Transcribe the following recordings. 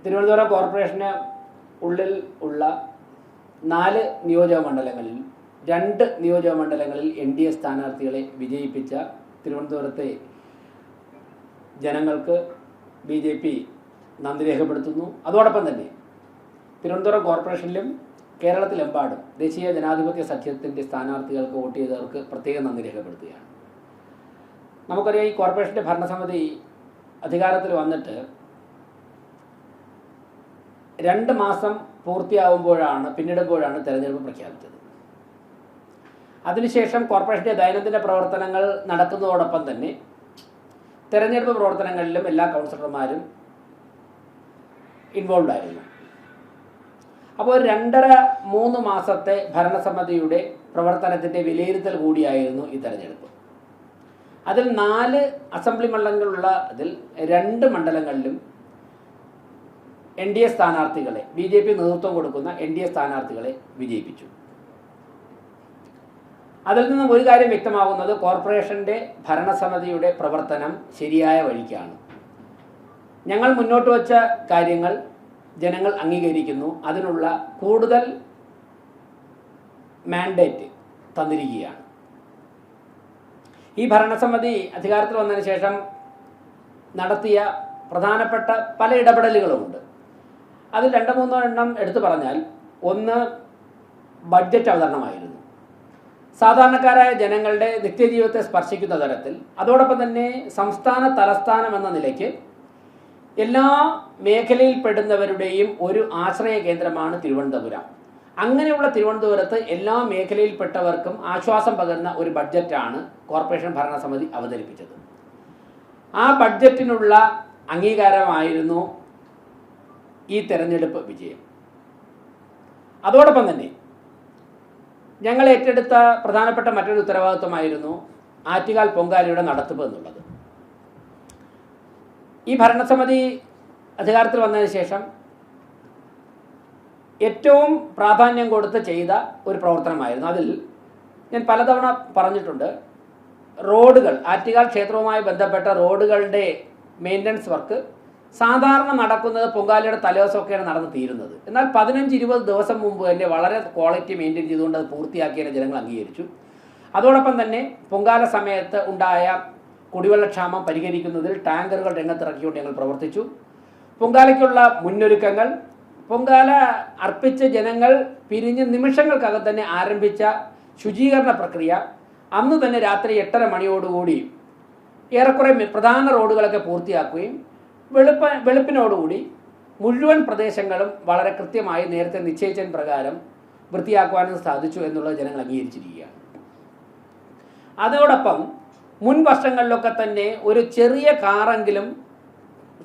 Thiruvananthapuram corporation ഉള്ളിൽ ഉള്ള 4 നിയോജക മണ്ഡലങ്ങളിൽ 2 നിയോജക മണ്ഡലങ്ങളിൽ NDA സ്ഥാനാർത്ഥികളെ വിജയിപ്പിച്ച തിരുവനന്തപുരത്തെ ജനങ്ങൾക്ക് BJP നന്ദി രേഖപ്പെടുത്തുന്നു. അതോടൊപ്പം തന്നെ തിരുവനന്തപുരം കോർപ്പറേഷനിലും കേരളത്തിലെമ്പാടും ദേശീയ ജനാധിപത്യ സഖ്യത്തിൻ്റെ സ്ഥാനാർത്ഥികൾക്ക് വോട്ട് ചെയ്തവർക്ക് പ്രത്യേകം നന്ദി രേഖപ്പെടുത്തുകയാണ്. നമുക്കറിയാം, ഈ കോർപ്പറേഷൻ്റെ ഭരണസമിതി അധികാരത്തിൽ വന്നിട്ട് 2 മാസം പിന്നിടുമ്പോഴാണ് തെരഞ്ഞെടുപ്പ് പ്രഖ്യാപിച്ചത്. അതിനുശേഷം കോർപ്പറേഷൻ്റെ ദൈനംദിന പ്രവർത്തനങ്ങൾ നടക്കുന്നതോടൊപ്പം തന്നെ തെരഞ്ഞെടുപ്പ് പ്രവർത്തനങ്ങളിലും എല്ലാ കൗൺസിലർമാരും ഇൻവോൾവ് ആയിരുന്നു. അപ്പോൾ 2.5-3 മാസത്തെ ഭരണസമിതിയുടെ പ്രവർത്തനത്തിൻ്റെ വിലയിരുത്തൽ കൂടിയായിരുന്നു ഈ തെരഞ്ഞെടുപ്പ്. അതിൽ 4 അസംബ്ലി മണ്ഡലങ്ങളുള്ള അതിൽ 2 മണ്ഡലങ്ങളിലും NDA സ്ഥാനാർത്ഥികളെ, BJP നേതൃത്വം കൊടുക്കുന്ന NDA സ്ഥാനാർത്ഥികളെ വിജയിപ്പിച്ചു. അതിൽ നിന്നും ഒരു കാര്യം വ്യക്തമാകുന്നത്, കോർപ്പറേഷൻ്റെ ഭരണസമിതിയുടെ പ്രവർത്തനം ശരിയായ വഴിക്കാണ്. ഞങ്ങൾ മുന്നോട്ട് വച്ച കാര്യങ്ങൾ ജനങ്ങൾ അംഗീകരിക്കുന്നു. അതിനുള്ള കൂടുതൽ മാൻഡേറ്റ് തന്നിരിക്കുകയാണ്. ഈ ഭരണസമിതി അധികാരത്തിൽ വന്നതിന് ശേഷം നടത്തിയ പ്രധാനപ്പെട്ട പല ഇടപെടലുകളുമുണ്ട്. അതിൽ 2-3 എണ്ണം എടുത്തു പറഞ്ഞാൽ, ഒന്ന് ബഡ്ജറ്റ് അവതരണമായിരുന്നു. സാധാരണക്കാരായ ജനങ്ങളുടെ നിത്യജീവിതത്തെ സ്പർശിക്കുന്ന തരത്തിൽ, അതോടൊപ്പം തന്നെ സംസ്ഥാന തലസ്ഥാനം എന്ന നിലയ്ക്ക് എല്ലാ മേഖലയിൽപ്പെടുന്നവരുടെയും ഒരു ആശ്രയ കേന്ദ്രമാണ് തിരുവനന്തപുരം. അങ്ങനെയുള്ള തിരുവനന്തപുരത്ത് എല്ലാ മേഖലയിൽപ്പെട്ടവർക്കും ആശ്വാസം പകരുന്ന ഒരു ബഡ്ജറ്റാണ് കോർപ്പറേഷൻ ഭരണസമിതി അവതരിപ്പിച്ചത്. ആ ബഡ്ജറ്റിനുള്ള അംഗീകാരമായിരുന്നു ഈ തെരഞ്ഞെടുപ്പ് വിജയം. അതോടൊപ്പം തന്നെ ഞങ്ങൾ ഏറ്റെടുത്ത പ്രധാനപ്പെട്ട മറ്റൊരു ഉത്തരവാദിത്വമായിരുന്നു ആറ്റുകാൽ പൊങ്കാലയുടെ നടത്തിപ്പ് എന്നുള്ളത്. ഈ ഭരണസമിതി അധികാരത്തിൽ വന്നതിന് ശേഷം ഏറ്റവും പ്രാധാന്യം കൊടുത്ത് ചെയ്ത ഒരു പ്രവർത്തനമായിരുന്നു. അതിൽ ഞാൻ പലതവണ പറഞ്ഞിട്ടുണ്ട്, റോഡുകൾ, ആറ്റുകാൽ ക്ഷേത്രവുമായി ബന്ധപ്പെട്ട റോഡുകളുടെ മെയിൻ്റനൻസ് വർക്ക് സാധാരണ നടക്കുന്നത് പൊങ്കാലയുടെ തലേദിവസമൊക്കെയാണ് നടന്ന് തീരുന്നത്. എന്നാൽ 15-20 ദിവസം മുമ്പ് തന്നെ വളരെ ക്വാളിറ്റി മെയിൻറ്റെയിൻ ചെയ്തുകൊണ്ട് അത് പൂർത്തിയാക്കിയതിനെ ജനങ്ങൾ അംഗീകരിച്ചു. അതോടൊപ്പം തന്നെ പൊങ്കാല സമയത്ത് ഉണ്ടായ കുടിവെള്ളക്ഷാമം പരിഹരിക്കുന്നതിൽ ടാങ്കറുകൾ രംഗത്തിറക്കിക്കൊണ്ട് ഞങ്ങൾ പ്രവർത്തിച്ചു. പൊങ്കാലയ്ക്കുള്ള മുന്നൊരുക്കങ്ങൾ, പൊങ്കാല അർപ്പിച്ച ജനങ്ങൾ പിരിഞ്ഞ് നിമിഷങ്ങൾക്കകം തന്നെ ആരംഭിച്ച ശുചീകരണ പ്രക്രിയ, അന്ന് തന്നെ രാത്രി 8:30 മണിയോടുകൂടി ഏറെക്കുറെ പ്രധാന റോഡുകളൊക്കെ പൂർത്തിയാക്കുകയും വെളുപ്പിനോടുകൂടി മുഴുവൻ പ്രദേശങ്ങളും വളരെ കൃത്യമായി നേരത്തെ നിശ്ചയിച്ചതിന് പ്രകാരം വൃത്തിയാക്കുവാനും സാധിച്ചു എന്നുള്ളത് ജനങ്ങൾ അംഗീകരിച്ചിരിക്കുകയാണ്. അതോടൊപ്പം മുൻ വർഷങ്ങളിലൊക്കെ തന്നെ ഒരു ചെറിയ കാറെങ്കിലും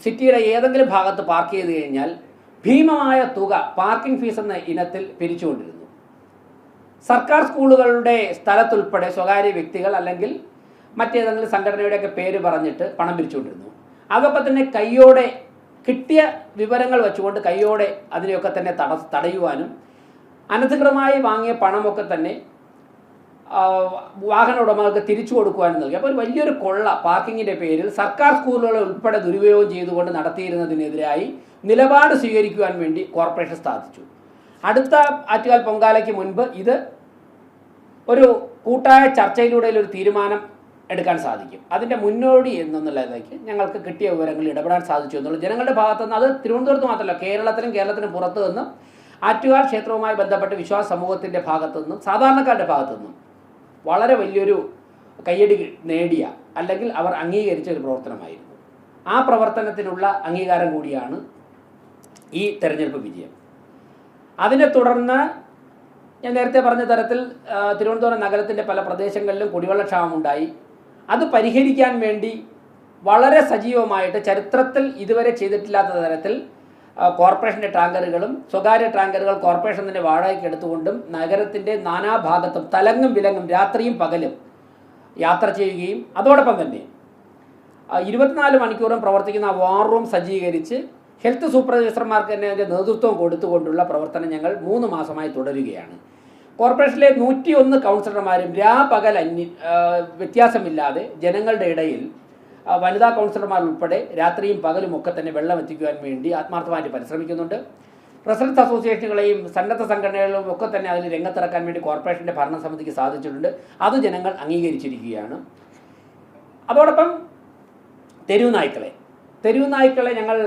സിറ്റിയുടെ ഏതെങ്കിലും ഭാഗത്ത് പാർക്ക് ചെയ്ത് കഴിഞ്ഞാൽ ഭീമമായ തുക പാർക്കിംഗ് ഫീസ് എന്ന ഇനത്തിൽ പിരിച്ചുകൊണ്ടിരുന്നു. സർക്കാർ സ്കൂളുകളുടെ സ്ഥലത്തുൾപ്പെടെ സ്വകാര്യ വ്യക്തികൾ അല്ലെങ്കിൽ മറ്റേതെങ്കിലും സംഘടനയുടെയൊക്കെ പേര് പറഞ്ഞിട്ട് പണം പിരിച്ചുകൊണ്ടിരുന്നു. അതൊക്കെ തന്നെ കയ്യോടെ കിട്ടിയ വിവരങ്ങൾ വെച്ചുകൊണ്ട് കയ്യോടെ അതിനെയൊക്കെ തന്നെ തടയുവാനും അനധികൃതമായി വാങ്ങിയ പണമൊക്കെ തന്നെ വാഹന ഉടമകൾക്ക് തിരിച്ചു കൊടുക്കുവാനും നൽകി. അപ്പോൾ ഒരു വലിയൊരു കൊള്ള പാർക്കിങ്ങിൻ്റെ പേരിൽ സർക്കാർ സ്കൂളുകളെ ഉൾപ്പെടെ ദുരുപയോഗം ചെയ്തുകൊണ്ട് നടത്തിയിരുന്നതിനെതിരായി നിലപാട് സ്വീകരിക്കുവാൻ വേണ്ടി കോർപ്പറേഷൻ സാധിച്ചു. അടുത്ത ആറ്റുകാൽ പൊങ്കാലയ്ക്ക് മുൻപ് ഇത് ഒരു കൂട്ടായ ചർച്ചയിലൂടെ ഒരു തീരുമാനം എടുക്കാൻ സാധിക്കും. അതിൻ്റെ മുന്നോടി എന്നുള്ളതിലേക്ക് ഞങ്ങൾക്ക് കിട്ടിയ വിവരങ്ങൾ ഇടപെടാൻ സാധിച്ചു എന്നുള്ളത് ജനങ്ങളുടെ ഭാഗത്തു നിന്ന്, അത് തിരുവനന്തപുരത്ത് മാത്രമല്ല കേരളത്തിനും പുറത്തു നിന്നും ആറ്റുകാൽ ക്ഷേത്രവുമായി ബന്ധപ്പെട്ട് വിശ്വാസ സമൂഹത്തിൻ്റെ ഭാഗത്തു നിന്നും സാധാരണക്കാരുടെ ഭാഗത്തു നിന്നും വളരെ വലിയൊരു കയ്യടി നേടിയ അല്ലെങ്കിൽ അവർ അംഗീകരിച്ച ഒരു പ്രവർത്തനമായിരുന്നു. ആ പ്രവർത്തനത്തിനുള്ള അംഗീകാരം കൂടിയാണ് ഈ തെരഞ്ഞെടുപ്പ് വിജയം. അതിനെ തുടർന്ന് ഞാൻ നേരത്തെ പറഞ്ഞ തരത്തിൽ തിരുവനന്തപുരം നഗരത്തിൻ്റെ പല പ്രദേശങ്ങളിലും കുടിവെള്ളക്ഷാമമുണ്ടായി. അത് പരിഹരിക്കാൻ വേണ്ടി വളരെ സജീവമായിട്ട് ചരിത്രത്തിൽ ഇതുവരെ ചെയ്തിട്ടില്ലാത്ത തരത്തിൽ കോർപ്പറേഷൻ്റെ ടാങ്കറുകളും സ്വകാര്യ ടാങ്കറുകൾ കോർപ്പറേഷൻ തന്നെ വാടകയ്ക്ക് എടുത്തുകൊണ്ടും നഗരത്തിൻ്റെ നാനാഭാഗത്തും തലങ്ങും വിലങ്ങും രാത്രിയും പകലും യാത്ര ചെയ്യുകയും അതോടൊപ്പം തന്നെ 24 മണിക്കൂറും പ്രവർത്തിക്കുന്ന വാർ റൂം സജ്ജീകരിച്ച് ഹെൽത്ത് സൂപ്പർവൈസർമാർക്ക് തന്നെ അതിൻ്റെ നേതൃത്വം കൊടുത്തുകൊണ്ടുള്ള പ്രവർത്തനം ഞങ്ങൾ 3 മാസമായി തുടരുകയാണ്. കോർപ്പറേഷനിലെ 101 കൗൺസിലർമാരും രാപകൽ വ്യത്യാസമില്ലാതെ ജനങ്ങളുടെ ഇടയിൽ വനിതാ കൗൺസിലർമാർ ഉൾപ്പെടെ രാത്രിയും പകലും ഒക്കെ തന്നെ വെള്ളം എത്തിക്കുവാൻ വേണ്ടി ആത്മാർത്ഥമായിട്ട് പരിശ്രമിക്കുന്നുണ്ട്. റെസിഡൻസ് അസോസിയേഷനുകളെയും സന്നദ്ധ സംഘടനകളും ഒക്കെ തന്നെ അതിൽ രംഗത്തിറക്കാൻ വേണ്ടി കോർപ്പറേഷൻ്റെ ഭരണസമിതിക്ക് സാധിച്ചിട്ടുണ്ട്. അത് ജനങ്ങൾ അംഗീകരിച്ചിരിക്കുകയാണ്. അതോടൊപ്പം തെരുവ് നായ്ക്കളെ ഞങ്ങൾ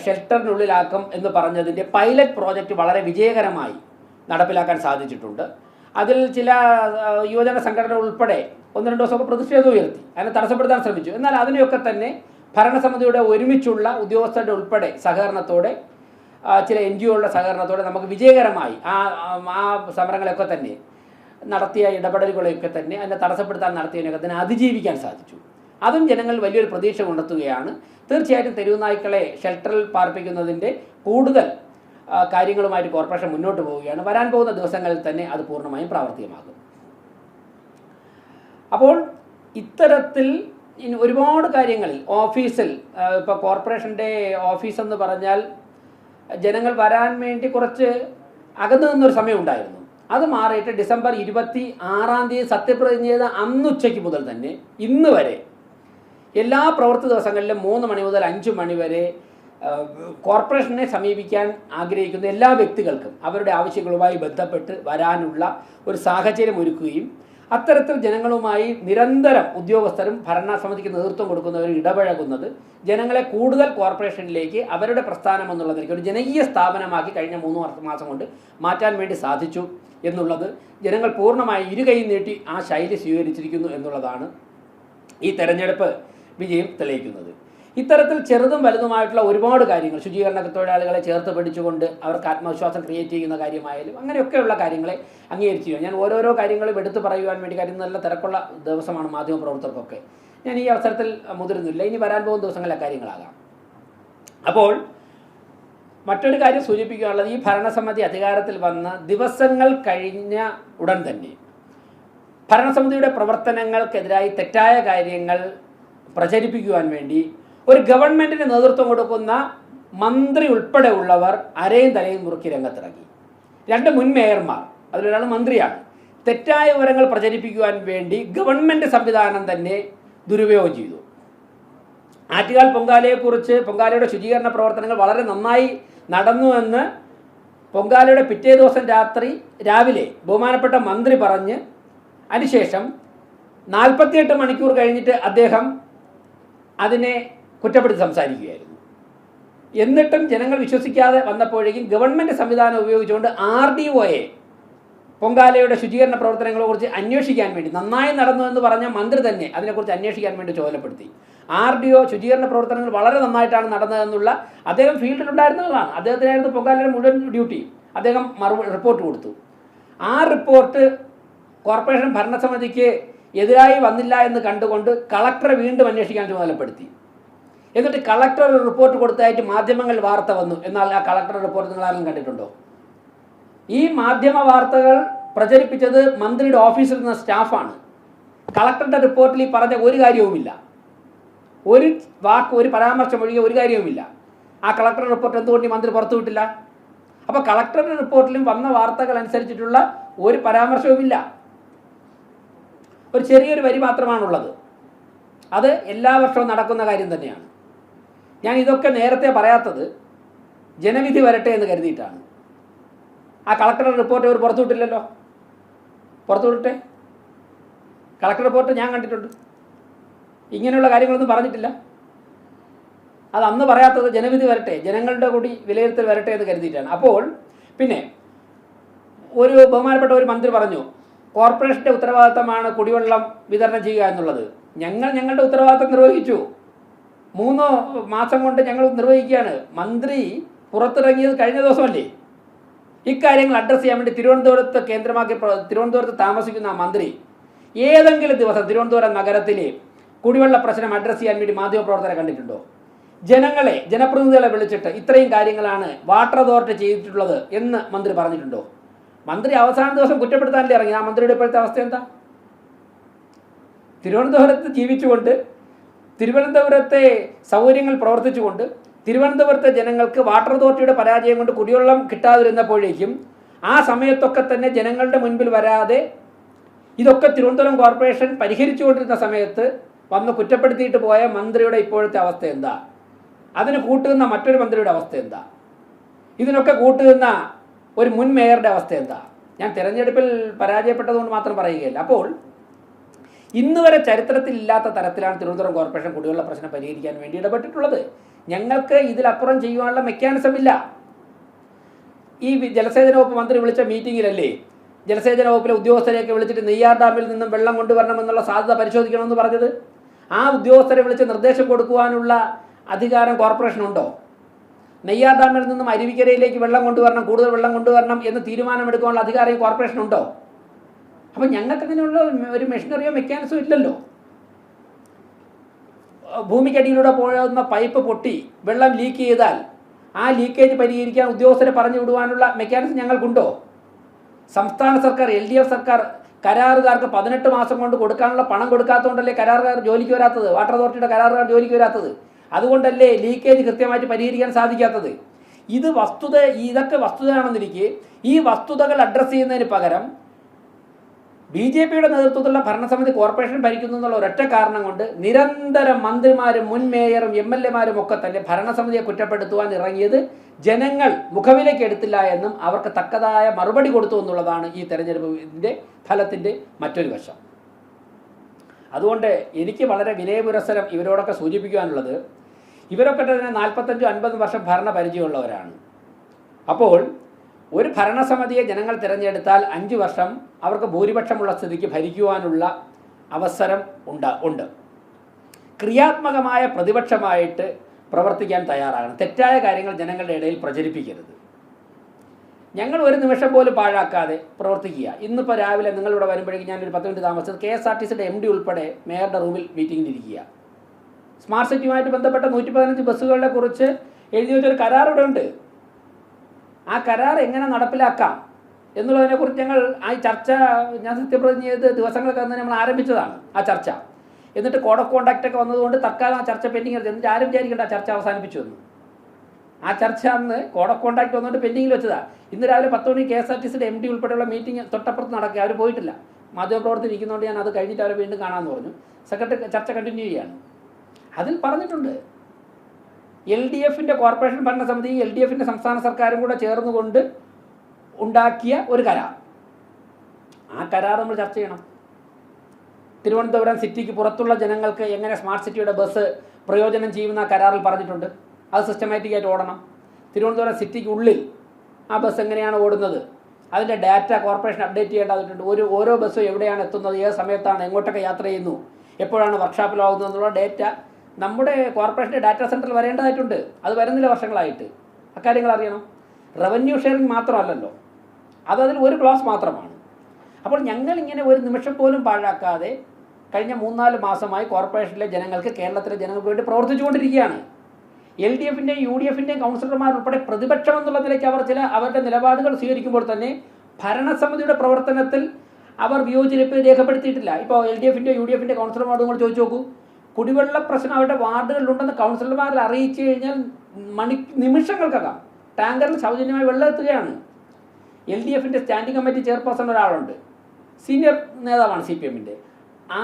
ഷെൽട്ടറിനുള്ളിലാക്കും എന്ന് പറഞ്ഞതിൻ്റെ പൈലറ്റ് പ്രോജക്റ്റ് വളരെ വിജയകരമായി നടപ്പിലാക്കാൻ സാധിച്ചിട്ടുണ്ട്. അതിൽ ചില യുവജന സംഘടനകൾ ഉൾപ്പെടെ 1-2 ദിവസമൊക്കെ പ്രതിഷേധം ഉയർത്തി, അതിനെ തടസ്സപ്പെടുത്താൻ ശ്രമിച്ചു. എന്നാൽ അതിനെയൊക്കെ തന്നെ ഭരണസമിതിയുടെ ഒരുമിച്ചുള്ള ഉദ്യോഗസ്ഥരുടെ ഉൾപ്പെടെ സഹകരണത്തോടെ, ചില NGOകളുടെ സഹകരണത്തോടെ നമുക്ക് വിജയകരമായി ആ സമരങ്ങളെയൊക്കെ തന്നെ നടത്തിയ ഇടപെടലുകളെയൊക്കെ തന്നെ അതിനെ തടസ്സപ്പെടുത്താൻ നടത്തിയതിനൊക്കെ തന്നെ അതിജീവിക്കാൻ സാധിച്ചു. അതും ജനങ്ങൾ വലിയൊരു പ്രതീക്ഷ കൊണ്ടെത്തുകയാണ്. തീർച്ചയായിട്ടും തെരുവ് നായ്ക്കളെ ഷെൽട്ടറിൽ പാർപ്പിക്കുന്നതിൻ്റെ കൂടുതൽ കാര്യങ്ങളുമായിട്ട് കോർപ്പറേഷൻ മുന്നോട്ട് പോവുകയാണ്. വരാൻ പോകുന്ന ദിവസങ്ങളിൽ തന്നെ അത് പൂർണ്ണമായും പ്രാവർത്തികമാകും. അപ്പോൾ ഇത്തരത്തിൽ ഇനി ഒരുപാട് കാര്യങ്ങളിൽ ഓഫീസിൽ, ഇപ്പോൾ കോർപ്പറേഷൻ്റെ ഓഫീസെന്ന് പറഞ്ഞാൽ ജനങ്ങൾ വരാൻ വേണ്ടി കുറച്ച് അകന്നു നിന്നൊരു സമയം ഉണ്ടായിരുന്നു. അത് മാറിയിട്ട് ഡിസംബർ 26 സത്യപ്രതിജ്ഞ ചെയ്ത അന്നുച്ചയ്ക്ക് മുതൽ തന്നെ ഇന്ന് വരെ എല്ലാ പ്രവൃത്തി ദിവസങ്ങളിലും 3 മണി മുതൽ 5 മണി വരെ കോർപ്പറേഷനെ സമീപിക്കാൻ ആഗ്രഹിക്കുന്ന എല്ലാ വ്യക്തികൾക്കും അവരുടെ ആവശ്യങ്ങളുമായി ബന്ധപ്പെട്ട് വരാനുള്ള ഒരു സാഹചര്യം ഒരുക്കുകയും അത്തരത്തിൽ ജനങ്ങളുമായി നിരന്തരം ഉദ്യോഗസ്ഥരും ഭരണസമിതിക്ക് നേതൃത്വം കൊടുക്കുന്നവരും ഇടപഴകുന്നത് ജനങ്ങളെ കൂടുതൽ കോർപ്പറേഷനിലേക്ക് അവരുടെ പ്രസ്ഥാനം എന്നുള്ളതിലേക്ക് ഒരു ജനകീയ സ്ഥാപനമാക്കി കഴിഞ്ഞ 3 മാസം കൊണ്ട് മാറ്റാൻ വേണ്ടി സാധിച്ചു എന്നുള്ളത് ജനങ്ങൾ പൂർണ്ണമായി ഇരുകൈ നീട്ടി ആ ശൈലി സ്വീകരിച്ചിരിക്കുന്നു എന്നുള്ളതാണ് ഈ തെരഞ്ഞെടുപ്പ് വിജയം തെളിയിക്കുന്നത്. ഇത്തരത്തിൽ ചെറുതും വലുതുമായിട്ടുള്ള ഒരുപാട് കാര്യങ്ങൾ, ശുചീകരണ തൊഴിലാളികളെ ചേർത്ത് പിടിച്ചുകൊണ്ട് അവർക്ക് ആത്മവിശ്വാസം ക്രിയേറ്റ് ചെയ്യുന്ന കാര്യമായാലും അങ്ങനെയൊക്കെയുള്ള കാര്യങ്ങളെ അംഗീകരിച്ചു. ഞാൻ ഓരോരോ കാര്യങ്ങളും എടുത്തു പറയുവാൻ വേണ്ടി, കാര്യം നല്ല തിരക്കുള്ള ദിവസമാണ് മാധ്യമപ്രവർത്തകർക്കൊക്കെ. ഞാൻ ഈ അവസരത്തിൽ മുതിരുന്നില്ല. ഇനി വരാൻ പോകുന്ന ദിവസങ്ങളിലെ കാര്യങ്ങളാകാം. അപ്പോൾ മറ്റൊരു കാര്യം സൂചിപ്പിക്കാനുള്ളത്, ഈ ഭരണസമിതി അധികാരത്തിൽ വന്ന ദിവസങ്ങൾ കഴിഞ്ഞ ഉടൻ തന്നെ ഭരണസമിതിയുടെ പ്രവർത്തനങ്ങൾക്കെതിരായി തെറ്റായ കാര്യങ്ങൾ പ്രചരിപ്പിക്കുവാൻ വേണ്ടി ഒരു ഗവൺമെൻറ്റിന് നേതൃത്വം കൊടുക്കുന്ന മന്ത്രി ഉൾപ്പെടെ ഉള്ളവർ അരയും തലയും മുറുക്കി രംഗത്തിറങ്ങി. 2 മുൻ മേയർമാർ, അതിലൊരാൾ മന്ത്രിയാണ്, തെറ്റായ വിവരങ്ങൾ പ്രചരിപ്പിക്കുവാൻ വേണ്ടി ഗവൺമെൻറ് സംവിധാനം തന്നെ ദുരുപയോഗം ചെയ്തു. ആറ്റുകാൽ പൊങ്കാലയെക്കുറിച്ച്, പൊങ്കാലയുടെ ശുചീകരണ പ്രവർത്തനങ്ങൾ വളരെ നന്നായി നടന്നുവെന്ന് പൊങ്കാലയുടെ പിറ്റേ ദിവസം രാവിലെ ബഹുമാനപ്പെട്ട മന്ത്രി പറഞ്ഞ് അതിനുശേഷം 48 മണിക്കൂർ കഴിഞ്ഞിട്ട് അദ്ദേഹം അതിനെ കുറ്റപ്പെടുത്തി സംസാരിക്കുകയായിരുന്നു. എന്നിട്ടും ജനങ്ങൾ വിശ്വസിക്കാതെ വന്നപ്പോഴേക്കും ഗവൺമെൻറ് സംവിധാനം ഉപയോഗിച്ചുകൊണ്ട് RDOയെ പൊങ്കാലയുടെ ശുചീകരണ പ്രവർത്തനങ്ങളെക്കുറിച്ച് അന്വേഷിക്കാൻ വേണ്ടി, നന്നായി നടന്നു എന്ന് പറഞ്ഞ മന്ത്രി തന്നെ അതിനെക്കുറിച്ച് അന്വേഷിക്കാൻ വേണ്ടി ചുമതലപ്പെടുത്തി. RDO ശുചീകരണ പ്രവർത്തനങ്ങൾ വളരെ നന്നായിട്ടാണ് നടന്നതെന്നുള്ള, അദ്ദേഹം ഫീൽഡിലുണ്ടായിരുന്നതാണ്, അദ്ദേഹത്തിനായിരുന്നു പൊങ്കാലയുടെ മുഴുവൻ ഡ്യൂട്ടി. അദ്ദേഹം റിപ്പോർട്ട് കൊടുത്തു. ആ റിപ്പോർട്ട് കോർപ്പറേഷൻ ഭരണസമിതിക്ക് എതിരായി വന്നില്ല എന്ന് കണ്ടുകൊണ്ട് കളക്ടറെ വീണ്ടും അന്വേഷിക്കാൻ ചുമതലപ്പെടുത്തി. എന്നിട്ട് കളക്ടർ ഒരു റിപ്പോർട്ട് കൊടുത്തതായിട്ട് മാധ്യമങ്ങൾ വാർത്ത വന്നു. എന്നാൽ ആ കളക്ടർ റിപ്പോർട്ട് നിങ്ങളാരും കണ്ടിട്ടുണ്ടോ? ഈ മാധ്യമ വാർത്തകൾ പ്രചരിപ്പിച്ചത് മന്ത്രിയുടെ ഓഫീസിൽ നിന്ന് സ്റ്റാഫാണ്. കളക്ടറുടെ റിപ്പോർട്ടിൽ ഈ പറഞ്ഞ ഒരു കാര്യവുമില്ല, ഒരു വാക്ക്, ഒരു പരാമർശം ഒഴികെ ഒരു കാര്യവുമില്ല. ആ കളക്ടറുടെ റിപ്പോർട്ട് എന്തുകൊണ്ട് ഈ മന്ത്രി പുറത്തുവിട്ടില്ല? അപ്പോൾ കളക്ടറുടെ റിപ്പോർട്ടിലും വന്ന വാർത്തകൾ അനുസരിച്ചിട്ടുള്ള ഒരു പരാമർശവുമില്ല. ഒരു ചെറിയൊരു വരി മാത്രമാണുള്ളത്. അത് എല്ലാ വർഷവും നടക്കുന്ന കാര്യം തന്നെയാണ്. ഞാൻ ഇതൊക്കെ നേരത്തെ പറയാത്തത് ജനവിധി വരട്ടെ എന്ന് കരുതിയിട്ടാണ്. ആ കളക്ടറുടെ റിപ്പോർട്ട് അവർ പുറത്തുവിട്ടില്ലല്ലോ. പുറത്തുവിട്ടെ. കളക്ടർ റിപ്പോർട്ട് ഞാൻ കണ്ടിട്ടുണ്ട്. ഇങ്ങനെയുള്ള കാര്യങ്ങളൊന്നും പറഞ്ഞിട്ടില്ല. അത് അന്ന് പറയാത്തത് ജനവിധി വരട്ടെ, ജനങ്ങളുടെ കൂടി വിലയിരുത്തൽ വരട്ടെ എന്ന് കരുതിയിട്ടാണ്. അപ്പോൾ പിന്നെ ഒരു ബഹുമാനപ്പെട്ട ഒരു മന്ത്രി പറഞ്ഞു, കോർപ്പറേഷൻ്റെ ഉത്തരവാദിത്തമാണ് കുടിവെള്ളം വിതരണം ചെയ്യുക എന്നുള്ളത്. ഞങ്ങളുടെ ഉത്തരവാദിത്തം നിർവഹിച്ചു. 3 മാസം കൊണ്ട് ഞങ്ങൾ നിർവഹിക്കുകയാണ്. മന്ത്രി പുറത്തിറങ്ങിയത് കഴിഞ്ഞ ദിവസമല്ലേ? ഇക്കാര്യങ്ങൾ അഡ്രസ്സ് ചെയ്യാൻ വേണ്ടി തിരുവനന്തപുരത്ത് കേന്ദ്രമാക്കി തിരുവനന്തപുരത്ത് താമസിക്കുന്ന ആ മന്ത്രി ഏതെങ്കിലും ദിവസം തിരുവനന്തപുരം നഗരത്തിലെ കുടിവെള്ള പ്രശ്നം അഡ്രസ്സ് ചെയ്യാൻ വേണ്ടി മാധ്യമപ്രവർത്തകരെ കണ്ടിട്ടുണ്ടോ? ജനപ്രതിനിധികളെ വിളിച്ചിട്ട് ഇത്രയും കാര്യങ്ങളാണ് വാട്ടർ അതോറിറ്റി ചെയ്തിട്ടുള്ളത് എന്ന് മന്ത്രി പറഞ്ഞിട്ടുണ്ടോ? മന്ത്രി അവസാന ദിവസം കുറ്റപ്പെടുത്താനല്ലേ ഇറങ്ങി. ആ മന്ത്രിയുടെ ഇപ്പോഴത്തെ അവസ്ഥ എന്താ? തിരുവനന്തപുരത്ത് ജീവിച്ചുകൊണ്ട്, തിരുവനന്തപുരത്തെ സൗകര്യങ്ങൾ പ്രവർത്തിച്ചുകൊണ്ട്, തിരുവനന്തപുരത്തെ ജനങ്ങൾക്ക് വാട്ടർ അതോറിറ്റിയുടെ പരാജയം കൊണ്ട് കുടിവെള്ളം കിട്ടാതിരുന്നപ്പോഴേക്കും ആ സമയത്തൊക്കെ തന്നെ ജനങ്ങളുടെ മുൻപിൽ വരാതെ ഇതൊക്കെ തിരുവനന്തപുരം കോർപ്പറേഷൻ പരിഹരിച്ചുകൊണ്ടിരുന്ന സമയത്ത് വന്ന് കുറ്റപ്പെടുത്തിയിട്ട് പോയ മന്ത്രിയുടെ ഇപ്പോഴത്തെ അവസ്ഥ എന്താ? അതിന് കൂട്ടുന്ന മറ്റൊരു മന്ത്രിയുടെ അവസ്ഥ എന്താ? ഇതിനൊക്കെ കൂട്ടുന്ന ഒരു മുൻ മേയറുടെ അവസ്ഥ എന്താ? ഞാൻ തിരഞ്ഞെടുപ്പിൽ പരാജയപ്പെട്ടതുകൊണ്ട് മാത്രം പറയുകയില്ല. അപ്പോൾ ഇന്ന് വരെ ചരിത്രത്തിൽ ഇല്ലാത്ത തരത്തിലാണ് തിരുവനന്തപുരം കോർപ്പറേഷൻ കുടിവെള്ള പ്രശ്നം പരിഹരിക്കാൻ വേണ്ടി ഇടപെട്ടിട്ടുള്ളത്. ഞങ്ങൾക്ക് ഇതിലപ്പുറം ചെയ്യുവാനുള്ള മെക്കാനിസം ഇല്ല. ഈ ജലസേചന വകുപ്പ് മന്ത്രി വിളിച്ച മീറ്റിങ്ങിലല്ലേ ജലസേചന വകുപ്പിലെ ഉദ്യോഗസ്ഥരെയൊക്കെ വിളിച്ചിട്ട് നെയ്യാർ ഡാമിൽ നിന്നും വെള്ളം കൊണ്ടുവരണമെന്നുള്ള സാധ്യത പരിശോധിക്കണമെന്ന് പറഞ്ഞത്? ആ ഉദ്യോഗസ്ഥരെ വിളിച്ച് നിർദ്ദേശം കൊടുക്കുവാനുള്ള അധികാരം കോർപ്പറേഷനുണ്ടോ? നെയ്യാർ ഡാമിൽ നിന്നും അരുവിക്കരയിലേക്ക് വെള്ളം കൊണ്ടുവരണം, കൂടുതൽ വെള്ളം കൊണ്ടുവരണം എന്ന് തീരുമാനമെടുക്കാനുള്ള അധികാരം കോർപ്പറേഷനുണ്ടോ? അപ്പം ഞങ്ങൾക്ക് അങ്ങനെയുള്ള ഒരു മെഷീനറിയോ മെക്കാനിസമോ ഇല്ലല്ലോ. ഭൂമിക്കടിയിലൂടെ പോകുന്ന പൈപ്പ് പൊട്ടി വെള്ളം ലീക്ക് ചെയ്താൽ ആ ലീക്കേജ് പരിഹരിക്കാൻ ഉദ്യോഗസ്ഥരെ പറഞ്ഞു വിടുവാനുള്ള മെക്കാനിസം ഞങ്ങൾക്കുണ്ടോ? സംസ്ഥാന സർക്കാർ, LDF സർക്കാർ കരാറുകാർക്ക് 18 മാസം കൊണ്ട് കൊടുക്കാനുള്ള പണം കൊടുക്കാത്തതുകൊണ്ടല്ലേ കരാറുകാർ ജോലിക്ക് വരാത്തത്, വാട്ടർ അതോറിറ്റിയുടെ കരാറുകാർ ജോലിക്ക് വരാത്തത്. അതുകൊണ്ടല്ലേ ലീക്കേജ് കൃത്യമായിട്ട് പരിഹരിക്കാൻ സാധിക്കാത്തത്. ഇതൊക്കെ വസ്തുതയാണെന്നിരിക്കെ ഈ വസ്തുതകൾ അഡ്രസ്സ് ചെയ്യുന്നതിന് പകരം BJPയുടെ നേതൃത്വത്തിലുള്ള ഭരണസമിതി കോർപ്പറേഷൻ ഭരിക്കുന്നു എന്നുള്ള ഒരൊറ്റ കാരണം കൊണ്ട് നിരന്തരം മന്ത്രിമാരും മുൻ മേയറും MLA-മാരും ഒക്കെ തന്നെ ഭരണസമിതിയെ കുറ്റപ്പെടുത്തുവാൻ ഇറങ്ങിയത് ജനങ്ങൾ മുഖവിലേക്ക് എടുത്തില്ല എന്നും അവർക്ക് തക്കതായ മറുപടി കൊടുത്തു എന്നുള്ളതാണ് ഈ തെരഞ്ഞെടുപ്പിൻ്റെ ഫലത്തിൻ്റെ മറ്റൊരു വശം. അതുകൊണ്ട് എനിക്ക് വളരെ വിനയപുരസ്സരം ഇവരോടൊക്കെ സൂചിപ്പിക്കുവാനുള്ളത്, ഇവരൊക്കെ തന്നെ 45-50 വർഷം ഭരണ പരിചയമുള്ളവരാണ്. അപ്പോൾ ഒരു ഭരണസമിതിയെ ജനങ്ങൾ തിരഞ്ഞെടുത്താൽ 5 വർഷം അവർക്ക് ഭൂരിപക്ഷമുള്ള സ്ഥിതിക്ക് ഭരിക്കുവാനുള്ള അവസരം ഉണ്ട്. ക്രിയാത്മകമായ പ്രതിപക്ഷമായിട്ട് പ്രവർത്തിക്കാൻ തയ്യാറാകണം. തെറ്റായ കാര്യങ്ങൾ ജനങ്ങളുടെ ഇടയിൽ പ്രചരിപ്പിക്കരുത്. ഞങ്ങൾ ഒരു നിമിഷം പോലും പാഴാക്കാതെ പ്രവർത്തിക്കുക. ഇന്നിപ്പോൾ രാവിലെ നിങ്ങളിവിടെ വരുമ്പോഴേക്കും ഞാനൊരു 10 മിനിറ്റ് താമസിച്ചത് KSRTCയുടെ MD ഉൾപ്പെടെ മേയറുടെ റൂമിൽ മീറ്റിങ്ങിലിരിക്കുക. സ്മാർട്ട് സിറ്റിയുമായിട്ട് ബന്ധപ്പെട്ട 115 ബസ്സുകളെ കുറിച്ച് എഴുതി വെച്ചൊരു കരാർ ഇവിടെ ഉണ്ട്. ആ കരാർ എങ്ങനെ നടപ്പിലാക്കാം എന്നുള്ളതിനെക്കുറിച്ച് ഞങ്ങൾ ആ ചർച്ച ഞാൻ സത്യപ്രതിജ്ഞ ചെയ്ത് ദിവസങ്ങൾക്ക് തന്നെ നമ്മൾ ആരംഭിച്ചതാണ് ആ ചർച്ച. എന്നിട്ട് കോഡ് ഓഫ് കോണ്ടാക്റ്റ് ഒക്കെ വന്നതുകൊണ്ട് തൽക്കാലം ആ ചർച്ച പെൻഡിങ് എടുത്ത്, എന്നിട്ട് ആരും വിചാരിക്കേണ്ട ആ ചർച്ച അവസാനിപ്പിച്ചു എന്ന്. ആ ചർച്ച അന്ന് കോഡ് ഓഫ് കോണ്ടാക്റ്റ് വന്നുകൊണ്ട് പെൻഡിങ്ങിൽ വെച്ചതാണ്. ഇന്ന് രാവിലെ 10 മണി KSRTCയുടെ MD ഉൾപ്പെടെയുള്ള മീറ്റിംഗ് തൊട്ടപ്പുറത്ത് നടക്കുക. അവർ പോയിട്ടില്ല, മാധ്യമപ്രവർത്തനം ഇരിക്കുന്നതുകൊണ്ട് ഞാൻ അത് കഴിഞ്ഞിട്ട് അവരെ വീണ്ടും കാണാമെന്ന് പറഞ്ഞു. സെക്രട്ടറി ചർച്ച കണ്ടിന്യൂ ചെയ്യാണ്. അതിൽ പറഞ്ഞിട്ടുണ്ട് LDFന്റെ കോർപ്പറേഷൻ ഭരണസമിതി LDFന്റെ സംസ്ഥാന സർക്കാരും കൂടെ ചേർന്നുകൊണ്ട് ഉണ്ടാക്കിയ ഒരു കരാർ. ആ കരാർ നമ്മൾ ചർച്ച ചെയ്യണം. തിരുവനന്തപുരം സിറ്റിക്ക് പുറത്തുള്ള ജനങ്ങൾക്ക് എങ്ങനെ സ്മാർട്ട് സിറ്റിയുടെ ബസ് പ്രയോജനം ചെയ്യുമെന്ന് ആ കരാറിൽ പറഞ്ഞിട്ടുണ്ട്. അത് സിസ്റ്റമാറ്റിക്കായിട്ട് ഓടണം. തിരുവനന്തപുരം സിറ്റിക്കുള്ളിൽ ആ ബസ് എങ്ങനെയാണ് ഓടുന്നത്, അതിൻ്റെ ഡാറ്റ കോർപ്പറേഷൻ അപ്ഡേറ്റ് ചെയ്യേണ്ടതായിട്ടുണ്ട്. ഓരോ ബസ്സും എവിടെയാണ് എത്തുന്നത്, ഏത് സമയത്താണ്, എങ്ങോട്ടൊക്കെ യാത്ര ചെയ്യുന്നു, എപ്പോഴാണ് വർക്ക്ഷോപ്പിലാവുന്നത് എന്നുള്ള ഡേറ്റ നമ്മുടെ കോർപ്പറേഷൻ്റെ ഡാറ്റാ സെൻറ്ററിൽ വരേണ്ടതായിട്ടുണ്ട്. അത് വരുന്നില്ല വർഷങ്ങളായിട്ട്. അക്കാര്യങ്ങൾ അറിയണം. റവന്യൂ ഷെയറിംഗ് മാത്രമല്ലല്ലോ, അതിൽ ഒരു ക്ലാസ് മാത്രമാണ്. അപ്പോൾ ഞങ്ങളിങ്ങനെ ഒരു നിമിഷം പോലും പാഴാക്കാതെ കഴിഞ്ഞ 3-4 മാസമായി കോർപ്പറേഷനിലെ ജനങ്ങൾക്ക്, കേരളത്തിലെ ജനങ്ങൾക്ക് വേണ്ടി പ്രവർത്തിച്ചുകൊണ്ടിരിക്കുകയാണ്. LDFന്റെയും UDFന്റെയും കൗൺസിലർമാർ ഉൾപ്പെടെ പ്രതിപക്ഷം എന്നുള്ള നിലയ്ക്ക് അവരുടെ നിലപാടുകൾ സ്വീകരിക്കുമ്പോൾ തന്നെ ഭരണസമിതിയുടെ പ്രവർത്തനത്തിൽ അവർ വിയോജിപ്പ് രേഖപ്പെടുത്തിയിട്ടില്ല. ഇപ്പോൾ LDFന്റെയും UDFന്റെ കൗൺസിലർമാരോട് നിങ്ങൾ ചോദിച്ചു നോക്കൂ. കുടിവെള്ള പ്രശ്നം അവരുടെ വാർഡുകളിലുണ്ടെന്ന് കൗൺസിലർമാരിൽ അറിയിച്ചു കഴിഞ്ഞാൽ നിമിഷങ്ങൾക്കകം ടാങ്കറിൽ സൗജന്യമായി വെള്ളം എത്തുകയാണ്. LDFന്റെ സ്റ്റാൻഡിംഗ് കമ്മിറ്റി ചെയർപേഴ്സൺ ഒരാളുണ്ട്, സീനിയർ നേതാവാണ് CPMന്റെ. ആ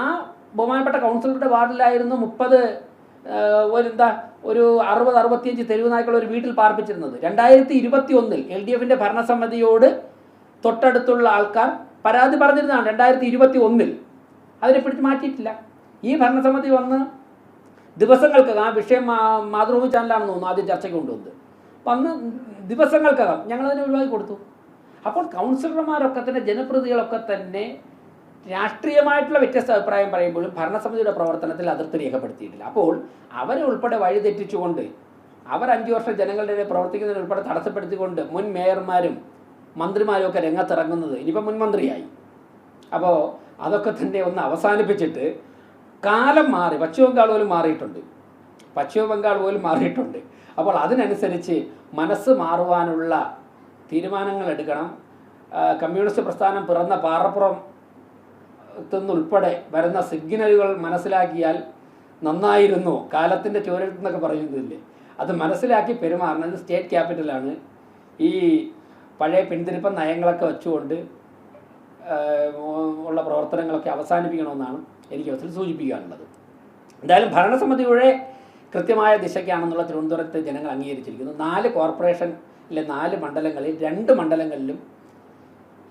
ബഹുമാനപ്പെട്ട കൗൺസിലറുടെ വാർഡിലായിരുന്നു 60-65 തെരുവ് നായ്ക്കൾ ഒരു വീട്ടിൽ പാർപ്പിച്ചിരുന്നത്. 2021 LDFന്റെ ഭരണസമിതിയോട് തൊട്ടടുത്തുള്ള ആൾക്കാർ പരാതി പറഞ്ഞിരുന്നതാണ്. 2021 അതിനെ പിടിച്ച് മാറ്റിയിട്ടില്ല. ഈ ഭരണസമിതി വന്ന് ദിവസങ്ങൾക്കകം, ആ വിഷയം മാതൃഭൂമി ചാനലാണെന്ന് തോന്നുന്നു ആദ്യം ചർച്ചയ്ക്ക് കൊണ്ടുവന്നത്, വന്ന് ദിവസങ്ങൾക്കകം ഞങ്ങളതിനെ ഒഴിവാക്കി കൊടുത്തു. അപ്പോൾ കൗൺസിലർമാരൊക്കെ തന്നെ, ജനപ്രതിനിധികളൊക്കെ തന്നെ രാഷ്ട്രീയമായിട്ടുള്ള വ്യത്യസ്ത അഭിപ്രായം പറയുമ്പോഴും ഭരണസമിതിയുടെ പ്രവർത്തനത്തിൽ അതിർത്തി രേഖപ്പെടുത്തിയിട്ടില്ല. അപ്പോൾ അവരെ ഉൾപ്പെടെ വഴിതെറ്റിച്ചുകൊണ്ട്, അവർ 5 വർഷം ജനങ്ങളുടെ ഇടയിൽ പ്രവർത്തിക്കുന്നതിന് ഉൾപ്പെടെ തടസ്സപ്പെടുത്തിക്കൊണ്ട് മുൻ മേയർമാരും മന്ത്രിമാരും ഒക്കെ രംഗത്തിറങ്ങുന്നത്, ഇനിയിപ്പോൾ മുൻ മന്ത്രിയായി. അപ്പോൾ അതൊക്കെ തന്നെ ഒന്ന് അവസാനിപ്പിച്ചിട്ട്, കാലം മാറി, പശ്ചിമ ബംഗാൾ പോലും മാറിയിട്ടുണ്ട്. അപ്പോൾ അതിനനുസരിച്ച് മനസ്സ് മാറുവാനുള്ള തീരുമാനങ്ങൾ എടുക്കണം. കമ്മ്യൂണിസ്റ്റ് പ്രസ്ഥാനം പിറന്ന പാറപ്പുറത്തുനിന്നുൾപ്പെടെ വരുന്ന സിഗ്നലുകൾ മനസ്സിലാക്കിയാൽ നന്നായിരുന്നു, കാലത്തിൻ്റെ ചോരെഴുത്തെന്നൊക്കെ പറയുന്നതില്ലേ, അത് മനസ്സിലാക്കി പെരുമാറണം. ഇത് സ്റ്റേറ്റ് ക്യാപിറ്റലാണ്. ഈ പഴയ പിന്തിരിപ്പൻ നയങ്ങളൊക്കെ വെച്ചുകൊണ്ട് ഉള്ള പ്രവർത്തനങ്ങളൊക്കെ അവസാനിപ്പിക്കണമെന്നാണ് എനിക്ക് അവസരം സൂചിപ്പിക്കാനുള്ളത്. എന്തായാലും ഭരണസമിതിയുടെ കൃത്യമായ ദിശയ്ക്കാണെന്നുള്ള തിരുവനന്തപുരത്തെ ജനങ്ങൾ അംഗീകരിച്ചിരിക്കുന്നു. 4 കോർപ്പറേഷനിലെ 4 മണ്ഡലങ്ങളിൽ 2 മണ്ഡലങ്ങളിലും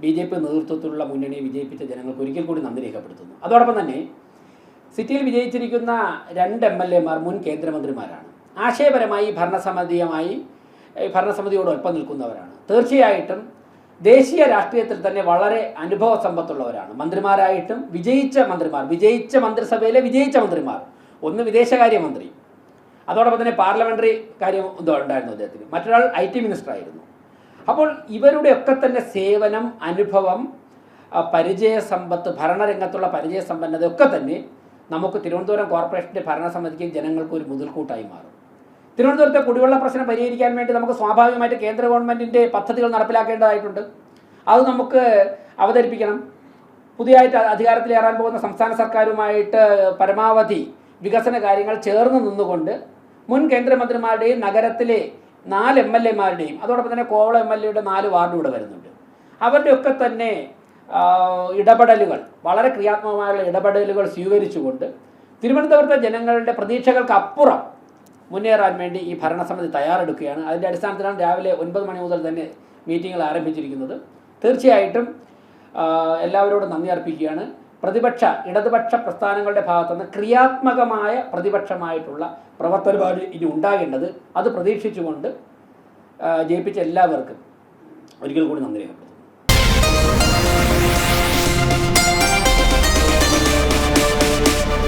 BJP നേതൃത്വത്തിലുള്ള മുന്നണിയെ വിജയിപ്പിച്ച ജനങ്ങൾക്ക് ഒരിക്കൽ കൂടി നന്ദി രേഖപ്പെടുത്തുന്നു. അതോടൊപ്പം തന്നെ സിറ്റിയിൽ വിജയിച്ചിരിക്കുന്ന 2 MLA-മാർ മുൻ കേന്ദ്രമന്ത്രിമാരാണ്. ആശയപരമായി ഭരണസമിതിയോടൊപ്പം നിൽക്കുന്നവരാണ്. തീർച്ചയായിട്ടും ദേശീയ രാഷ്ട്രീയത്തിൽ തന്നെ വളരെ അനുഭവ സമ്പത്തുള്ളവരാണ്. മന്ത്രിമാരായിട്ടും വിജയിച്ച മന്ത്രിസഭയിലെ വിജയിച്ച മന്ത്രിമാർ, ഒന്ന് വിദേശകാര്യമന്ത്രി, അതോടൊപ്പം തന്നെ പാർലമെൻ്ററി കാര്യം ഉണ്ടായിരുന്നു അദ്ദേഹത്തിന്, മറ്റൊരാൾ IT മിനിസ്റ്റർ ആയിരുന്നു. അപ്പോൾ ഇവരുടെയൊക്കെ തന്നെ സേവനം, അനുഭവം, പരിചയസമ്പത്ത്, ഭരണരംഗത്തുള്ള പരിചയസമ്പന്നതയൊക്കെ തന്നെ നമുക്ക് തിരുവനന്തപുരം കോർപ്പറേഷൻ്റെ ഭരണസമിതിക്ക് ജനങ്ങൾക്ക് ഒരു മുതൽക്കൂട്ടായി മാറും. തിരുവനന്തപുരത്തെ കുടിവെള്ള പ്രശ്നം പരിഹരിക്കാൻ വേണ്ടി നമുക്ക് സ്വാഭാവികമായിട്ട് കേന്ദ്ര ഗവൺമെൻറ്റിൻ്റെ പദ്ധതികൾ നടപ്പിലാക്കേണ്ടതായിട്ടുണ്ട്. അത് നമുക്ക് അവതരിപ്പിക്കണം. പുതിയതായിട്ട് അധികാരത്തിലേറാൻ പോകുന്ന സംസ്ഥാന സർക്കാരുമായിട്ട് പരമാവധി വികസന കാര്യങ്ങൾ ചേർന്ന് നിന്നുകൊണ്ട് മുൻ കേന്ദ്രമന്ത്രിമാരുടെയും നഗരത്തിലെ 4 MLA-മാരുടെയും അതോടൊപ്പം തന്നെ കോവളം MLA-യുടെ 4 വാർഡ് ഇവിടെ വരുന്നുണ്ട്. അവരുടെയൊക്കെ തന്നെ ഇടപെടലുകൾ, വളരെ ക്രിയാത്മകമായുള്ള ഇടപെടലുകൾ സ്വീകരിച്ചുകൊണ്ട് തിരുവനന്തപുരത്തെ ജനങ്ങളുടെ പ്രതീക്ഷകൾക്ക് അപ്പുറം മുന്നേറാൻ വേണ്ടി ഈ ഭരണസമിതി തയ്യാറെടുക്കുകയാണ്. അതിൻ്റെ അടിസ്ഥാനത്തിലാണ് രാവിലെ 9 മണി മുതൽ തന്നെ മീറ്റിങ്ങുകൾ ആരംഭിച്ചിരിക്കുന്നത്. തീർച്ചയായിട്ടും എല്ലാവരോടും നന്ദി അർപ്പിക്കുകയാണ്. ഇടതുപക്ഷ പ്രസ്ഥാനങ്ങളുടെ ഭാഗത്തുനിന്ന് ക്രിയാത്മകമായ പ്രതിപക്ഷമായിട്ടുള്ള പ്രവർത്തനമാണ് ഇനി ഉണ്ടാകേണ്ടത്. അത് പ്രതീക്ഷിച്ചുകൊണ്ട് ജയിപ്പിച്ച എല്ലാവർക്കും ഒരിക്കൽ കൂടി നന്ദി രേഖപ്പെടുത്തുന്നു.